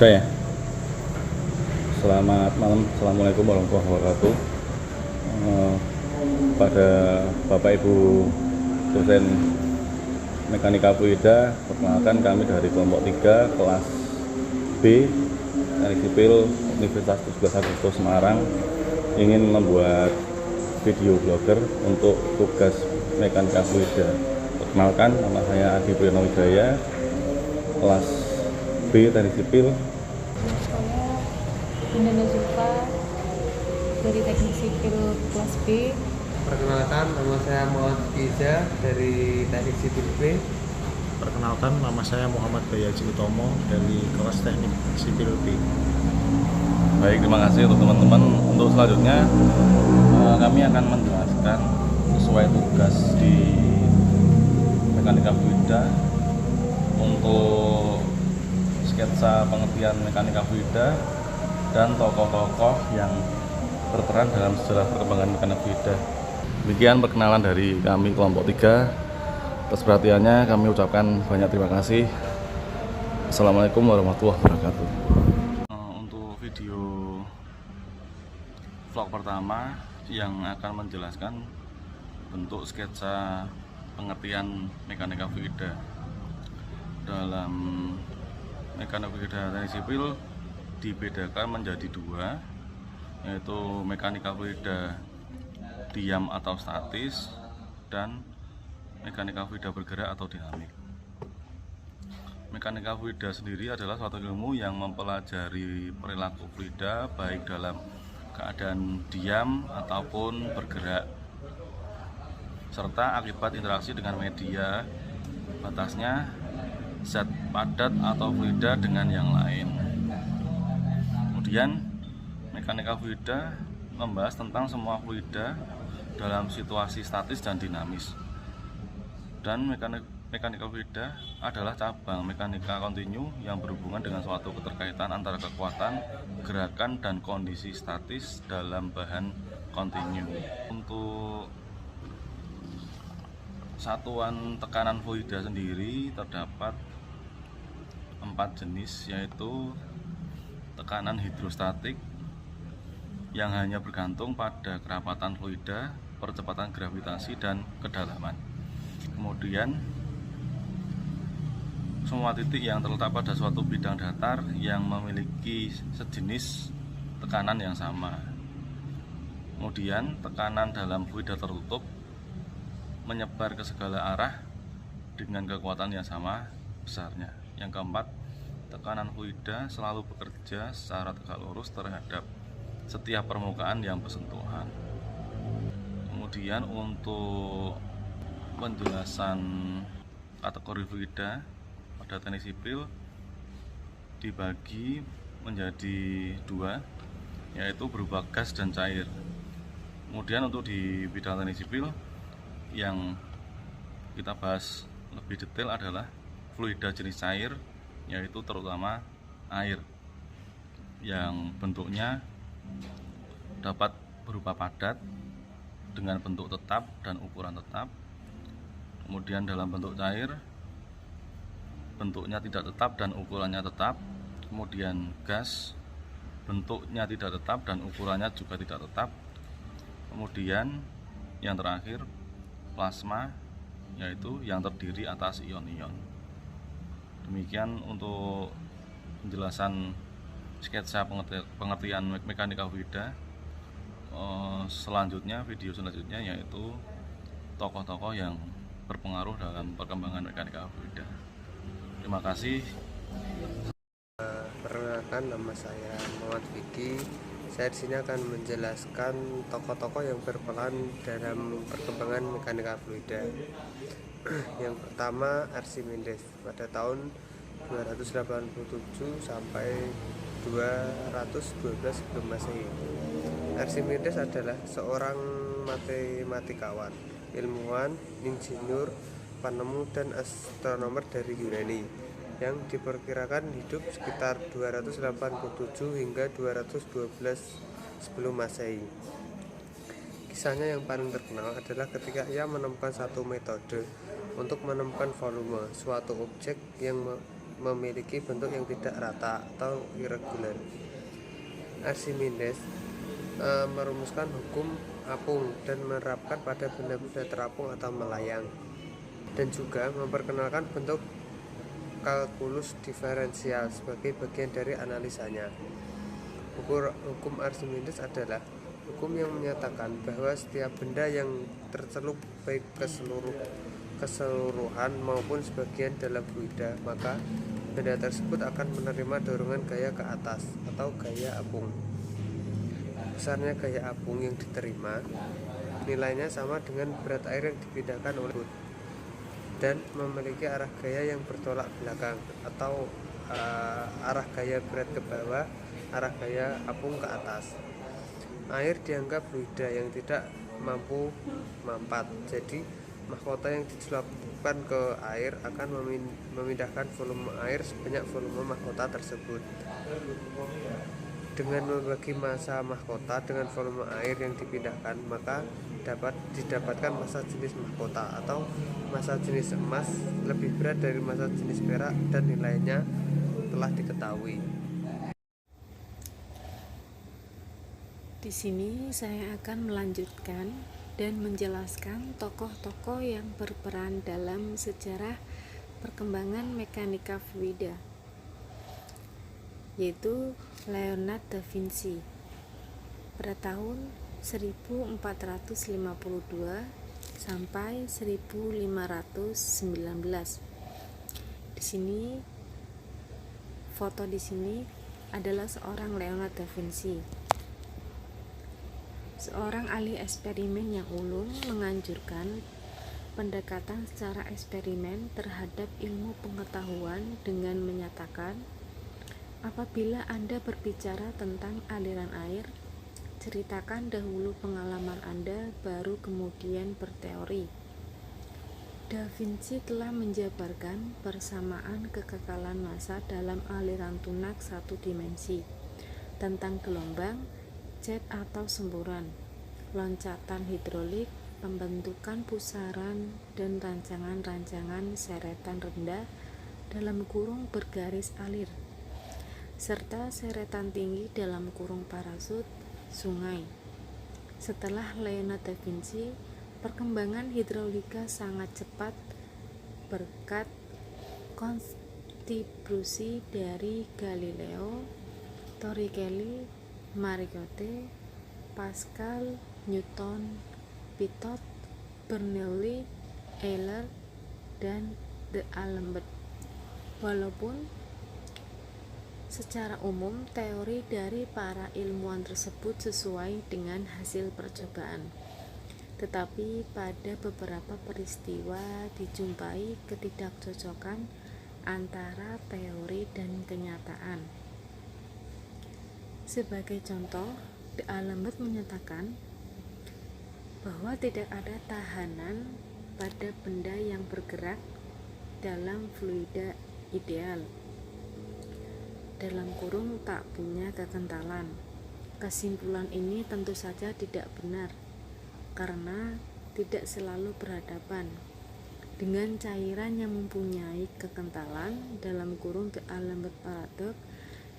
Udah ya. Selamat malam, assalamualaikum warahmatullahi wabarakatuh. Pada Bapak Ibu dosen Mekanika Fluida, perkenalkan kami dari kelompok 3 kelas B Teknik Sipil Universitas 17 Agustus Semarang ingin membuat video blogger untuk tugas Mekanika Fluida. Perkenalkan, nama saya Adi Priyonowijaya, kelas B Teknik Sipil. Saya Indana Zulfa dari Teknik Sipil kelas B. Perkenalkan, nama saya Muhammad Giza dari Teknik Sipil B. Perkenalkan, nama saya Muhammad Bayaji Utomo dari kelas Teknik Sipil B. Baik, terima kasih untuk teman-teman. Untuk selanjutnya kami akan menjelaskan sesuai tugas di Mekanika Fluida untuk sketsa pengertian mekanika fluida dan tokoh-tokoh yang berperan dalam sejarah perkembangan mekanika fluida. Demikian perkenalan dari kami kelompok 3. Atas perhatiannya kami ucapkan banyak terima kasih. Assalamualaikum warahmatullahi wabarakatuh. Untuk video vlog pertama yang akan menjelaskan bentuk sketsa pengertian mekanika fluida. Dalam mekanika fluida teknik sipil dibedakan menjadi 2, yaitu mekanika fluida diam atau statis dan mekanika fluida bergerak atau dinamik. Mekanika fluida sendiri adalah suatu ilmu yang mempelajari perilaku fluida baik dalam keadaan diam ataupun bergerak, serta akibat interaksi dengan media, batasnya zat padat atau fluida dengan yang lain. Kemudian mekanika fluida membahas tentang semua fluida dalam situasi statis dan dinamis. Dan mekanika fluida adalah cabang mekanika kontinu yang berhubungan dengan suatu keterkaitan antara kekuatan, gerakan, dan kondisi statis dalam bahan kontinu. Untuk satuan tekanan fluida sendiri terdapat 4 jenis, yaitu tekanan hidrostatik yang hanya bergantung pada kerapatan fluida, percepatan gravitasi, dan kedalaman. Kemudian semua titik yang terletak pada suatu bidang datar yang memiliki sejenis tekanan yang sama. Kemudian tekanan dalam fluida tertutup menyebar ke segala arah dengan kekuatan yang sama besarnya. Yang keempat, tekanan fluida selalu bekerja secara tegak lurus terhadap setiap permukaan yang bersentuhan. Kemudian untuk penjelasan kategori fluida pada teknik sipil dibagi menjadi 2, yaitu berupa gas dan cair. Kemudian untuk di bidang teknik sipil yang kita bahas lebih detail adalah fluida jenis cair, yaitu terutama air yang bentuknya dapat berupa padat dengan bentuk tetap dan ukuran tetap. Kemudian dalam bentuk cair bentuknya tidak tetap dan ukurannya tetap. Kemudian gas bentuknya tidak tetap dan ukurannya juga tidak tetap. Kemudian yang terakhir plasma, yaitu yang terdiri atas ion-ion. Demikian untuk penjelasan sketsa pengertian mekanika fluida. Selanjutnya, video selanjutnya yaitu tokoh-tokoh yang berpengaruh dalam perkembangan mekanika fluida. Terima kasih. Perkenalkan, nama saya Muhammad Vicky. Saya di sini akan menjelaskan tokoh-tokoh yang berperan dalam perkembangan mekanika fluida. Yang pertama, Archimedes pada tahun 287 sampai 212 sebelum Masehi. Archimedes adalah seorang matematikawan, ilmuwan, insinyur, penemu, dan astronomer dari Yunani yang diperkirakan hidup sekitar 287 hingga 212 sebelum Masehi. Kisahnya yang paling terkenal adalah ketika ia menemukan satu metode untuk menemukan volume suatu objek yang memiliki bentuk yang tidak rata atau irregular. Archimedes merumuskan hukum apung dan menerapkan pada benda-benda terapung atau melayang, dan juga memperkenalkan bentuk kalkulus diferensial sebagai bagian dari analisanya. Hukum Archimedes adalah hukum yang menyatakan bahwa setiap benda yang tercelup baik keseluruhan maupun sebagian dalam fluida, maka benda tersebut akan menerima dorongan gaya ke atas atau gaya apung. Besarnya gaya apung yang diterima nilainya sama dengan berat air yang dipindahkan oleh bot, dan memiliki arah gaya yang bertolak belakang atau arah gaya berat ke bawah, arah gaya apung ke atas. Air dianggap fluida yang tidak mampu mampat, jadi mahkota yang dicelupkan ke air akan memindahkan volume air sebanyak volume mahkota tersebut. Dengan membagi massa mahkota dengan volume air yang dipindahkan, maka dapat didapatkan massa jenis mahkota atau massa jenis emas lebih berat dari massa jenis perak, dan nilainya telah diketahui. Di sini saya akan melanjutkan dan menjelaskan tokoh-tokoh yang berperan dalam sejarah perkembangan mekanika fluida, yaitu Leonardo da Vinci pada tahun 1452 sampai 1519. Di sini foto di sini adalah seorang Leonardo da Vinci, seorang ahli eksperimen yang ulung, menganjurkan pendekatan secara eksperimen terhadap ilmu pengetahuan dengan menyatakan, apabila Anda berbicara tentang aliran air, ceritakan dahulu pengalaman Anda, baru kemudian berteori. Da Vinci telah menjabarkan persamaan kekekalan massa dalam aliran tunak satu dimensi, tentang gelombang, jet atau semburan, loncatan hidrolik, pembentukan pusaran, dan rancangan-rancangan seretan rendah dalam kurung bergaris alir, serta seretan tinggi dalam kurung parasut sungai. Setelah Leonardo da Vinci, perkembangan hidrolika sangat cepat berkat kontribusi dari Galileo, Torricelli, Marie Curie, Pascal, Newton, Pitot, Bernoulli, Euler, dan D'Alembert. Walaupun secara umum teori dari para ilmuwan tersebut sesuai dengan hasil percobaan, tetapi pada beberapa peristiwa dijumpai ketidakcocokan antara teori dan kenyataan. Sebagai contoh, D'Alembert menyatakan bahwa tidak ada tahanan pada benda yang bergerak dalam fluida ideal, dalam kurung tak punya kekentalan. Kesimpulan ini tentu saja tidak benar, karena tidak selalu berhadapan dengan cairan yang mempunyai kekentalan dalam kurung D'Alembert paradox.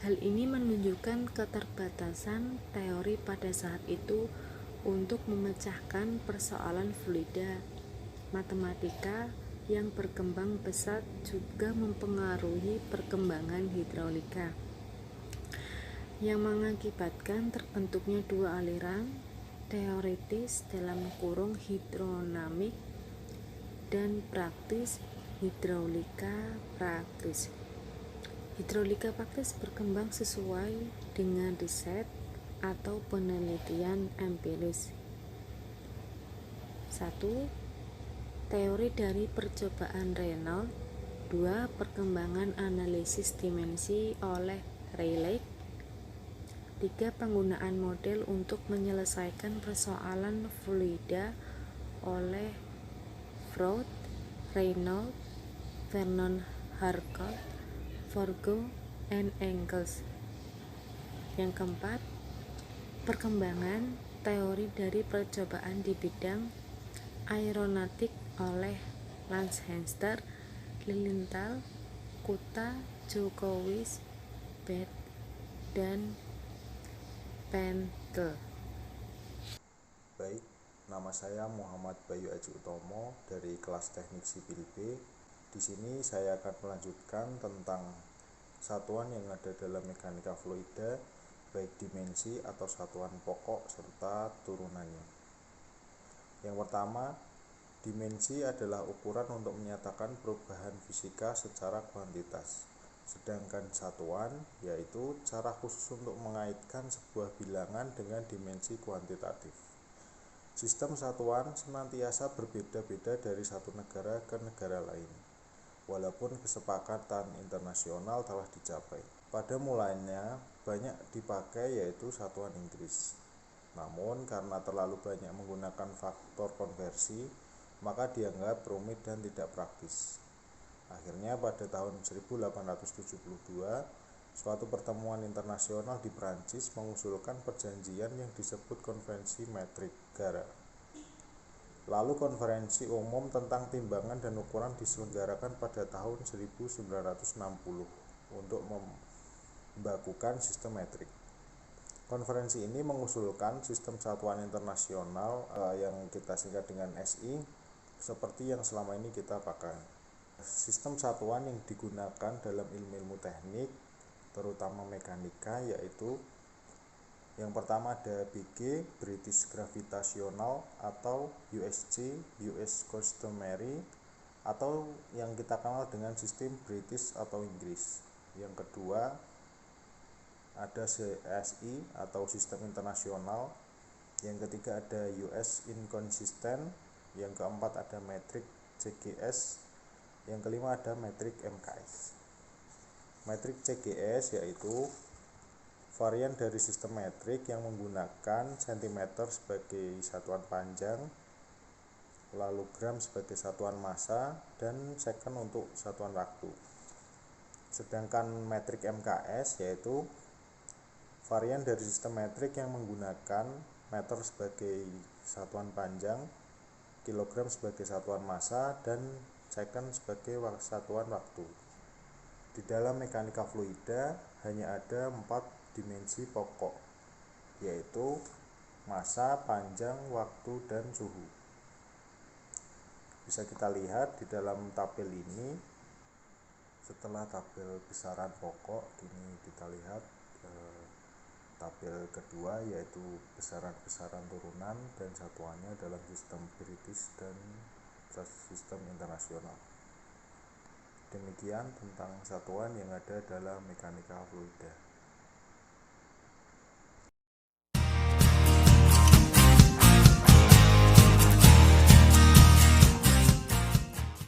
Hal ini menunjukkan keterbatasan teori pada saat itu untuk memecahkan persoalan fluida. Matematika yang berkembang pesat juga mempengaruhi perkembangan hidrolika, yang mengakibatkan terbentuknya dua aliran teoritis dalam kurung hidrodinamik dan praktis, hidrolika praktis. Hidrolika praktis berkembang sesuai dengan riset atau penelitian empiris. 1. Teori dari percobaan Reynolds. 2. Perkembangan analisis dimensi oleh Rayleigh. 3. Penggunaan model untuk menyelesaikan persoalan fluida oleh Freud, Reynolds, Vernon Harcourt, Forgeot, and Engels. Yang keempat, perkembangan teori dari percobaan di bidang aeronautik oleh Lance Hemster, Lilienthal, Kutta, Jokowi, Bed, dan Pentel. Baik, nama saya Muhammad Bayu Aji Utomo dari kelas Teknik Sipil B. Di sini saya akan melanjutkan tentang satuan yang ada dalam mekanika fluida, baik dimensi atau satuan pokok serta turunannya. Yang pertama, dimensi adalah ukuran untuk menyatakan perubahan fisika secara kuantitas. Sedangkan satuan yaitu cara khusus untuk mengaitkan sebuah bilangan dengan dimensi kuantitatif. Sistem satuan senantiasa berbeda-beda dari satu negara ke negara lain, walaupun kesepakatan internasional telah dicapai. Pada mulanya banyak dipakai yaitu satuan Inggris. Namun karena terlalu banyak menggunakan faktor konversi, maka dianggap rumit dan tidak praktis. Akhirnya pada tahun 1872, suatu pertemuan internasional di Prancis mengusulkan perjanjian yang disebut Konvensi Metrik Gara. Lalu konferensi umum tentang timbangan dan ukuran diselenggarakan pada tahun 1960 untuk membakukan sistem metrik. Konferensi ini mengusulkan sistem satuan internasional yang kita singkat dengan SI, seperti yang selama ini kita pakai. Sistem satuan yang digunakan dalam ilmu-ilmu teknik, terutama mekanika, yaitu yang pertama ada BG, British Gravitational, atau USG, US Customary, atau yang kita kenal dengan sistem British atau Inggris. Yang kedua ada CSI atau sistem internasional. Yang ketiga ada US Inconsistent. Yang keempat ada metrik CGS. Yang kelima ada metrik MKS. Metrik CGS yaitu varian dari sistem metrik yang menggunakan cm sebagai satuan panjang, lalu gram sebagai satuan massa, dan second untuk satuan waktu. Sedangkan metrik MKS yaitu varian dari sistem metrik yang menggunakan meter sebagai satuan panjang, kilogram sebagai satuan massa, dan second sebagai satuan waktu. Di dalam mekanika fluida hanya ada 4 dimensi pokok, yaitu massa, panjang, waktu, dan suhu. Bisa kita lihat di dalam tabel ini. Setelah tabel besaran pokok, kini kita lihat tabel kedua yaitu besaran-besaran turunan dan satuannya dalam sistem British dan sistem internasional. Demikian tentang satuan yang ada dalam mekanika fluida.